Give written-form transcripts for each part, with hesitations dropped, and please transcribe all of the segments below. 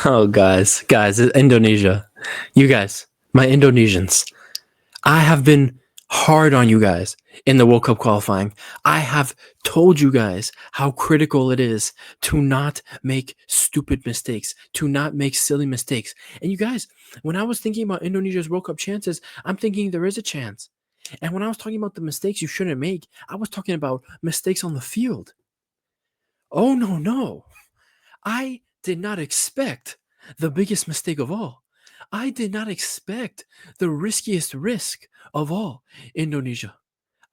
Oh, guys, Indonesia. You guys, my Indonesians. I have been hard on you guys in the World Cup qualifying. I have told you guys how critical it is to not make stupid mistakes, to not make silly mistakes. And you guys, when I was thinking about Indonesia's World Cup chances, I'm thinking there is a chance. And when I was talking about the mistakes you shouldn't make, I was talking about mistakes on the field. Oh, no, no. I did not expect the biggest mistake of all. I did not expect the riskiest risk of all, Indonesia.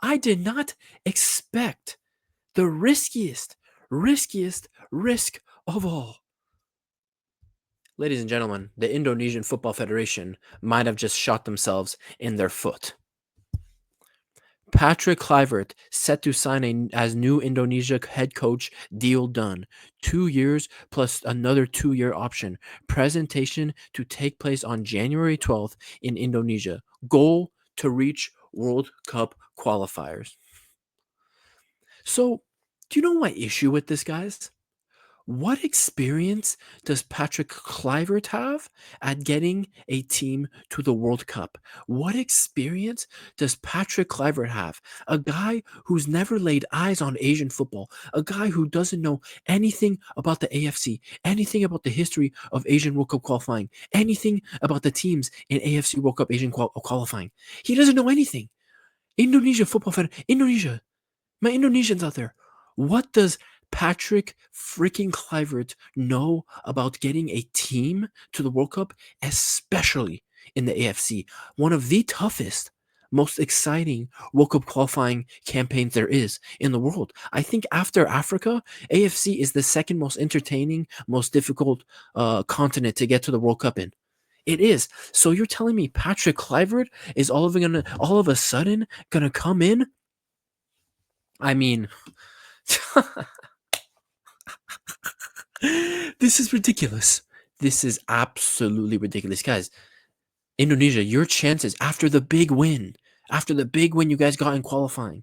I did not expect the riskiest risk of all. Ladies and gentlemen, the Indonesian Football Federation might have just shot themselves in their foot. Patrick Kluivert set to sign as new Indonesia head coach, deal done. 2 years plus another 2-year option. Presentation to take place on January 12th in Indonesia. Goal to reach World Cup qualifiers. So, do you know my issue with this, guys? What experience does Patrick Kluivert have at getting a team to the World Cup? What experience does Patrick Kluivert have? A guy who's never laid eyes on Asian football, a guy who doesn't know anything about the AFC, anything about the history of Asian World Cup qualifying, anything about the teams in AFC World Cup Asian qualifying. He doesn't know anything. Indonesia Football Federation, Indonesia, my Indonesians out there, what does Patrick freaking Kluivert know about getting a team to the World Cup, especially in the AFC? One of the toughest, most exciting World Cup qualifying campaigns there is in the world. I think after Africa, AFC is the second most entertaining, most difficult continent to get to the World Cup in. It is. So you're telling me Patrick Kluivert is all of a sudden gonna come in? I mean, this is ridiculous. This is absolutely ridiculous. Guys, Indonesia, your chances after the big win you guys got in qualifying,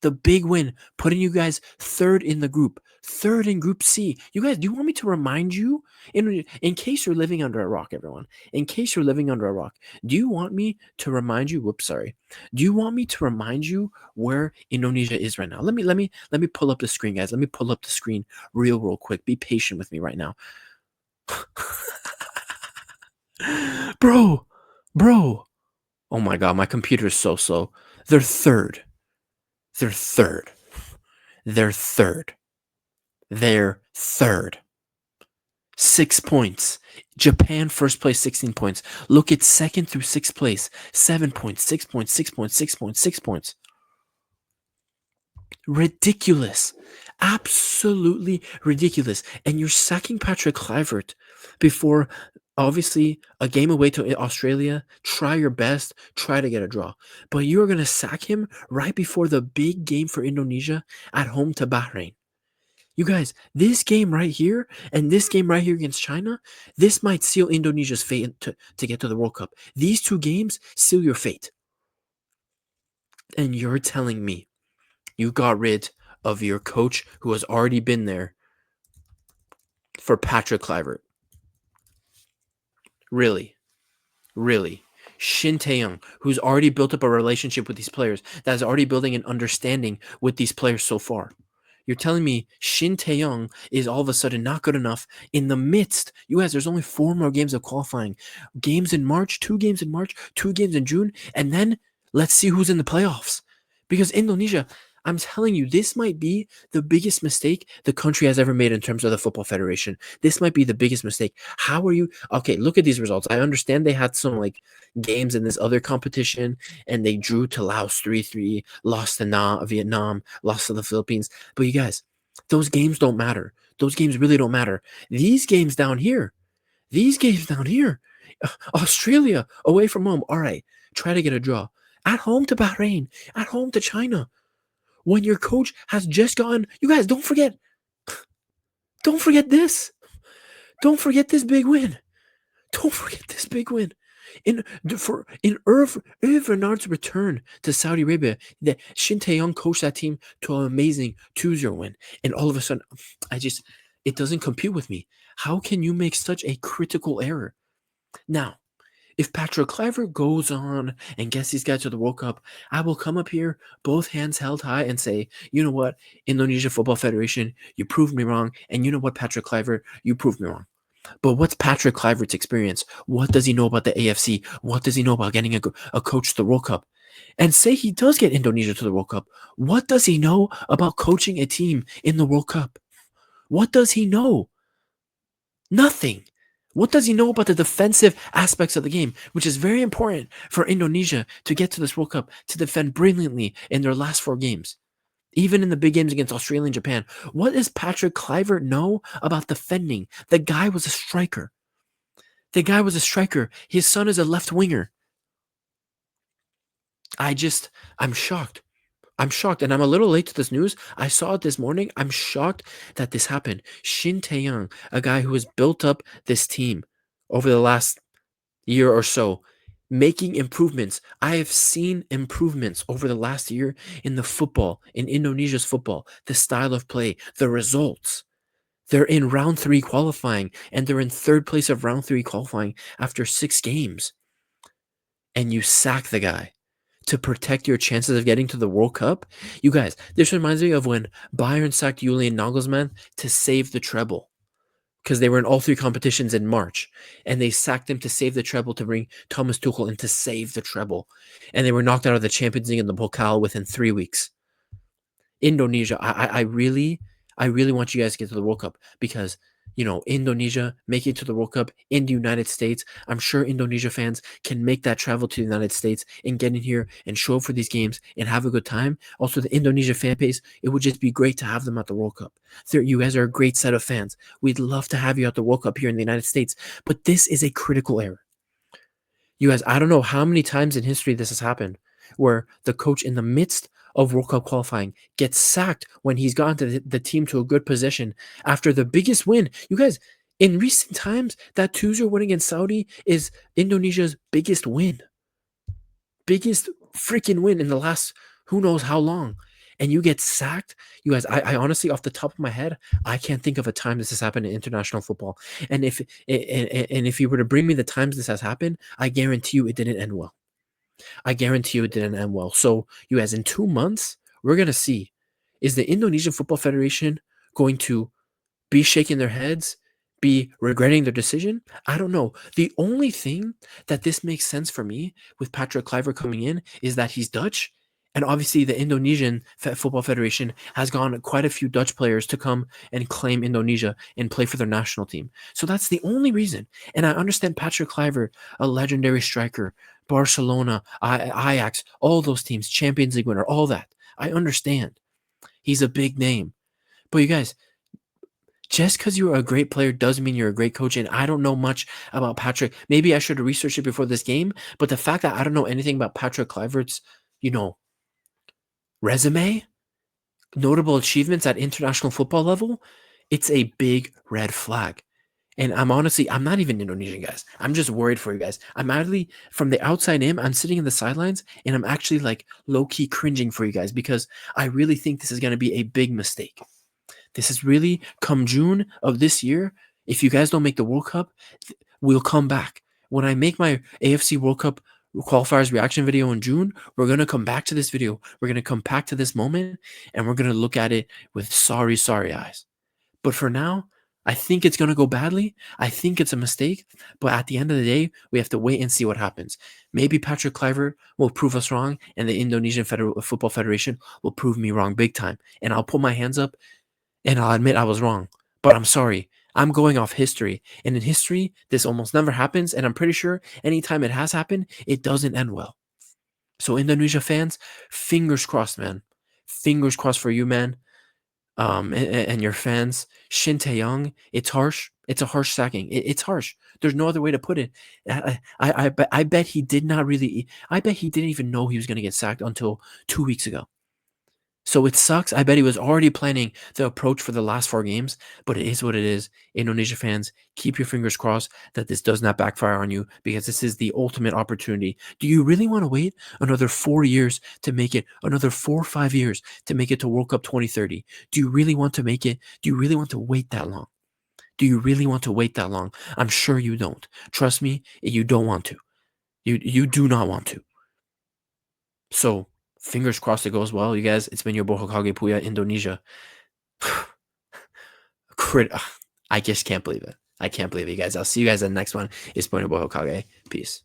the big win, putting you guys third in the group, third in Group C. You guys, do you want me to remind you, in case you're living under a rock, everyone, in case you're living under a rock, do you want me to remind you, do you want me to remind you where Indonesia is right now? Let me pull up the screen, guys. Let me pull up the screen real quick. Be patient with me right now. Bro. Oh my God, my computer is so slow. They're third. They're third. 6 points. Japan first place, 16 points. Look at second through sixth place, 7 points, 6 points, 6 points, 6 points, 6 points. Ridiculous. Absolutely ridiculous. And you're sacking Patrick Kluivert before, obviously, a game away to Australia. Try your best. Try to get a draw. But you are going to sack him right before the big game for Indonesia at home to Bahrain. You guys, this game right here and this game right here against China, this might seal Indonesia's fate to get to the World Cup. These two games seal your fate. And you're telling me you got rid of your coach who has already been there for Patrick Kluivert. Really? Shin Tae-young, who's already built up a relationship with these players, that is already building an understanding with these players so far. You're telling me Shin Tae-young is all of a sudden not good enough in the midst. You guys, there's only 4 more games of qualifying. Games in March, 2 games in March, 2 games in June, and then let's see who's in the playoffs. Because Indonesia, I'm telling you, this might be the biggest mistake the country has ever made in terms of the Football Federation. This might be the biggest mistake. How are you? Okay, look at these results. I understand they had some games in this other competition and they drew to Laos 3-3, lost to Vietnam, lost to the Philippines. But you guys, those games don't matter. Those games really don't matter. These games down here, Australia away from home. All right, try to get a draw. At home to Bahrain, at home to China. When your coach has just gotten, you guys, don't forget this. Don't forget this big win. In Irv Renard's return to Saudi Arabia, that Shin Tae-young coached that team to an amazing 2-0 win. And all of a sudden, it doesn't compute with me. How can you make such a critical error? Now, if Patrick Kluivert goes on and gets these guys to the World Cup, I will come up here, both hands held high, and say, you know what, Indonesian Football Federation, you proved me wrong, and you know what, Patrick Kluivert, you proved me wrong. But what's Patrick Kluivert's experience? What does he know about the AFC? What does he know about getting a coach to the World Cup? And say he does get Indonesia to the World Cup. What does he know about coaching a team in the World Cup? What does he know? Nothing. What does he know about the defensive aspects of the game, which is very important for Indonesia to get to this World Cup, to defend brilliantly in their last 4 games, even in the big games against Australia and Japan? What does Patrick Kluivert know about defending? The guy was a striker. His son is a left winger. I'm shocked. I'm shocked, and I'm a little late to this news. I saw it this morning. I'm shocked that this happened. Shin Tae-young, a guy who has built up this team over the last year or so, making improvements. I have seen improvements over the last year in the football, in Indonesia's football, the style of play, the results. They're in round 3 qualifying, and they're in 3rd place of round 3 qualifying after 6 games. And you sack the guy to protect your chances of getting to the World Cup. You guys, this reminds me of when Bayern sacked Julian Nagelsmann to save the treble, because they were in all 3 competitions in March, and they sacked him to save the treble, to bring Thomas Tuchel in to save the treble, and they were knocked out of the Champions League and the Pokal within 3 weeks. Indonesia, I really want you guys to get to the World Cup, because Indonesia making it to the World Cup in the United States, I'm sure Indonesia fans can make that travel to the United States and get in here and show up for these games and have a good time. Also, the Indonesia fan base, it would just be great to have them at the World Cup. You guys are a great set of fans. We'd love to have you at the World Cup here in the United States, but this is a critical error. You guys, I don't know how many times in history this has happened, where the coach in the midst of World Cup qualifying gets sacked when he's gotten to the team to a good position after the biggest win. You guys, in recent times, that 2-0 win against Saudi is Indonesia's biggest win. Biggest freaking win in the last who knows how long. And you get sacked. You guys, I honestly, off the top of my head, I can't think of a time this has happened in international football. And if you were to bring me the times this has happened, I guarantee you it didn't end well. So, you guys, in 2 months, we're going to see, is the Indonesian Football Federation going to be shaking their heads, be regretting their decision? I don't know. The only thing that this makes sense for me with Patrick Kluivert coming in is that he's Dutch. And obviously, the Indonesian Football Federation has gone quite a few Dutch players to come and claim Indonesia and play for their national team. So that's the only reason. And I understand Patrick Kluivert, a legendary striker, Barcelona, Ajax, all those teams, Champions League winner, all that. I understand. He's a big name. But you guys, just because you're a great player doesn't mean you're a great coach. And I don't know much about Patrick. Maybe I should have researched it before this game. But the fact that I don't know anything about Patrick Kluivert's, resume, notable achievements at international football level, it's a big red flag. And I'm not even Indonesian, guys. I'm just worried for you guys. I'm actually, from the outside in, I'm sitting in the sidelines, and I'm actually like low-key cringing for you guys, because I really think this is going to be a big mistake. This is really, come June of this year, if you guys don't make the World Cup, we'll come back. When I make my AFC World Cup qualifiers reaction video in June, we're going to come back to this video. We're going to come back to this moment, and we're going to look at it with sorry eyes. But for now, I think it's going to go badly. I think it's a mistake. But at the end of the day, we have to wait and see what happens. Maybe Patrick Kluivert will prove us wrong, and the Indonesian Football Federation will prove me wrong big time. And I'll put my hands up, and I'll admit I was wrong. But I'm sorry. I'm going off history. And in history, this almost never happens. And I'm pretty sure anytime it has happened, it doesn't end well. So Indonesia fans, fingers crossed, man. Fingers crossed for you, man. And your fans. Shin Tae-young, it's harsh. It's a harsh sacking. It's harsh. There's no other way to put it. I bet he did not really. I bet he didn't even know he was going to get sacked until 2 weeks ago. So it sucks. I bet he was already planning the approach for the last 4 games, but it is what it is. Indonesia fans, keep your fingers crossed that this does not backfire on you, because this is the ultimate opportunity. Do you really want to wait another 4 years to make it, another 4 or 5 years to make it to World Cup 2030? Do you really want to make it? Do you really want to wait that long? Do you really want to wait that long? I'm sure you don't. Trust me, you don't want to. You do not want to. So, fingers crossed it goes well, you guys. It's been your boy Hokage Puya, Indonesia. Crit. I just can't believe it. I can't believe it, you guys. I'll see you guys in the next one. It's been your boy Hokage. Peace.